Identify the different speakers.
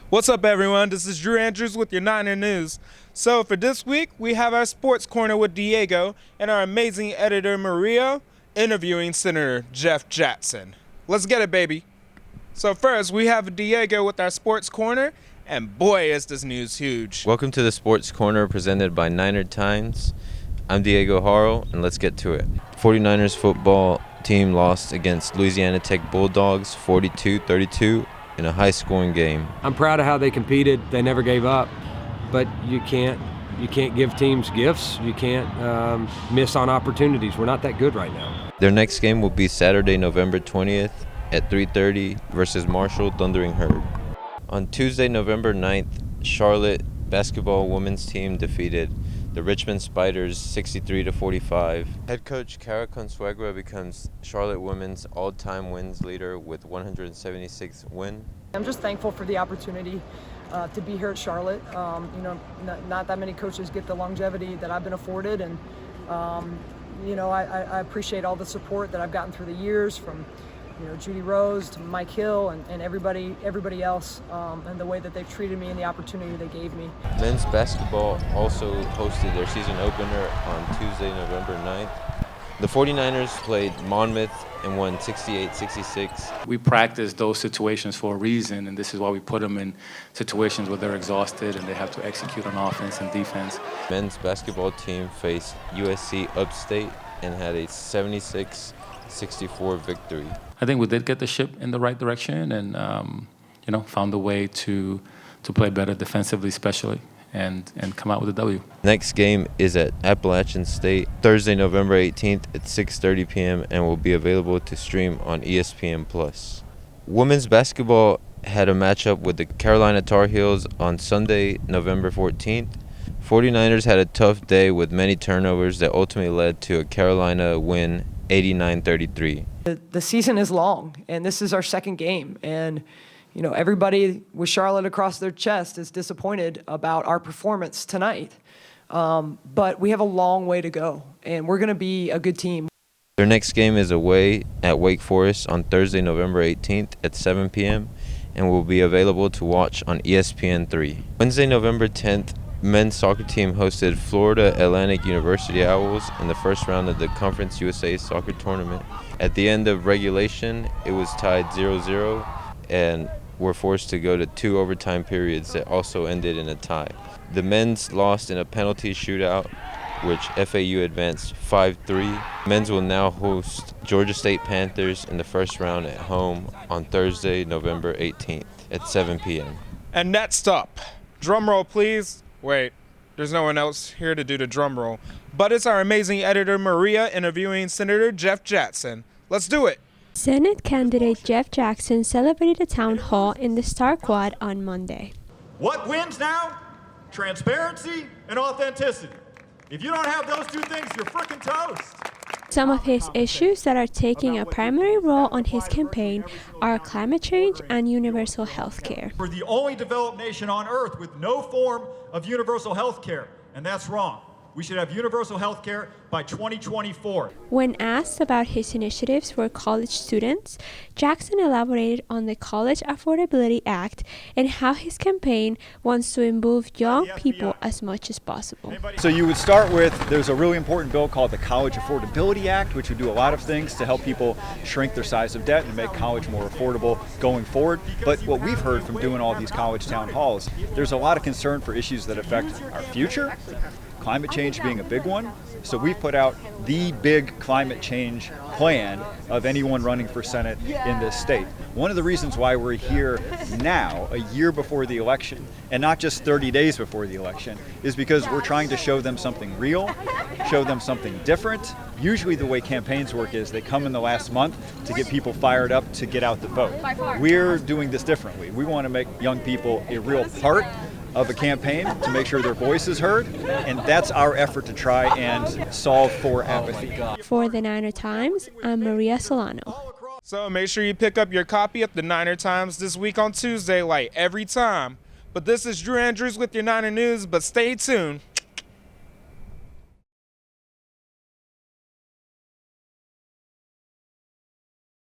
Speaker 1: What's up, everyone? This is Drew Andrews with your Niner News. So for this week, we have our Sports Corner with Diego and our amazing editor Maria interviewing Senator Jeff Jackson. Let's get it, baby. So first, we have Diego with our Sports Corner, and boy, is this news huge.
Speaker 2: Welcome to the Sports Corner presented by Niner Times. I'm Diego Haro, and let's get to it. 49ers football team lost against Louisiana Tech Bulldogs 42-32 in a high-scoring game.
Speaker 3: I'm proud of how they competed. They never gave up, but you can't give teams gifts. You can't miss on opportunities. We're not that good right now.
Speaker 2: Their next game will be Saturday, November 20th at 3:30 versus Marshall Thundering Herd. On Tuesday, November 9th, Charlotte basketball women's team defeated the Richmond Spiders 63-45. Head coach CARA CONSUEGRA becomes Charlotte women's all-time wins leader with 176 wins.
Speaker 4: I'm just thankful for the opportunity to be here at Charlotte. Not that many coaches get the longevity that I've been afforded, and I appreciate all the support that I've gotten through the years from Judy Rose to Mike Hill and everybody else, and the way that they've treated me and the opportunity they gave me.
Speaker 2: Men's basketball also hosted their season opener on Tuesday, November 9th. The 49ers played Monmouth and won 68-66.
Speaker 5: We practice those situations for a reason, and this is why we put them in situations where they're exhausted and they have to execute on offense and defense. Men's basketball team faced USC Upstate and had a 76-64 victory. I think we did get the ship in the right direction and, found a way to play better defensively, especially, and come out with a W.
Speaker 2: Next game is at Appalachian State, Thursday, November 18th at 6:30 p.m. and will be available to stream on ESPN+. Women's basketball had a matchup with the Carolina Tar Heels on Sunday, November 14th. 49ers had a tough day with many turnovers that ultimately led to a Carolina win 89-33.
Speaker 4: The season is long, and this is our second game, and everybody with Charlotte across their chest is disappointed about our performance tonight. But we have a long way to go, and we're going to be a good team.
Speaker 2: Their next game is away at Wake Forest on Thursday, November 18th at 7 p.m. and will be available to watch on ESPN3. Wednesday, November 10th, men's soccer team hosted Florida Atlantic University Owls in the first round of the Conference USA Soccer Tournament. At the end of regulation, it was tied 0-0 and were forced to go to 2 overtime periods that also ended in a tie. The men's lost in a penalty shootout, which FAU advanced 5-3. Men's will now host Georgia State Panthers in the first round at home on Thursday, November 18th at 7 p.m.
Speaker 1: And next up, drum roll, please. Wait, there's no one else here to do the drum roll. But it's our amazing editor Maria interviewing Senator Jeff Jackson. Let's do it.
Speaker 6: Senate candidate Jeff Jackson celebrated a town hall in the Star Quad on Monday.
Speaker 7: What wins now? Transparency and authenticity. If you don't have those two things, you're frickin' toast.
Speaker 6: Some of his issues that are taking a primary role on his campaign are climate change and universal health care.
Speaker 7: We're the only developed nation on earth with no form of universal health care, and that's wrong. We should have universal health care by 2024.
Speaker 6: When asked about his initiatives for college students, Jackson elaborated on the College Affordability Act and how his campaign wants to involve young people as much as possible.
Speaker 8: So you would start with, there's a really important bill called the College Affordability Act, which would do a lot of things to help people shrink their size of debt and make college more affordable going forward. But what we've heard from doing all these college town halls, there's a lot of concern for issues that affect our future. Climate change being a big one. So we've put out the big climate change plan of anyone running for Senate in this state. One of the reasons why we're here now, a year before the election, and not just 30 days before the election, is because we're trying to show them something real, show them something different. Usually the way campaigns work is they come in the last month to get people fired up to get out the vote. We're doing this differently. We want to make young people a real part of a campaign to make sure their voice is heard, and that's our effort to try and solve for apathy.
Speaker 6: For the Niner Times, I'm María Solano.
Speaker 1: So make sure you pick up your copy of the Niner Times this week on Tuesday, like every time. But this is Drew Andrews with your Niner News, but stay tuned.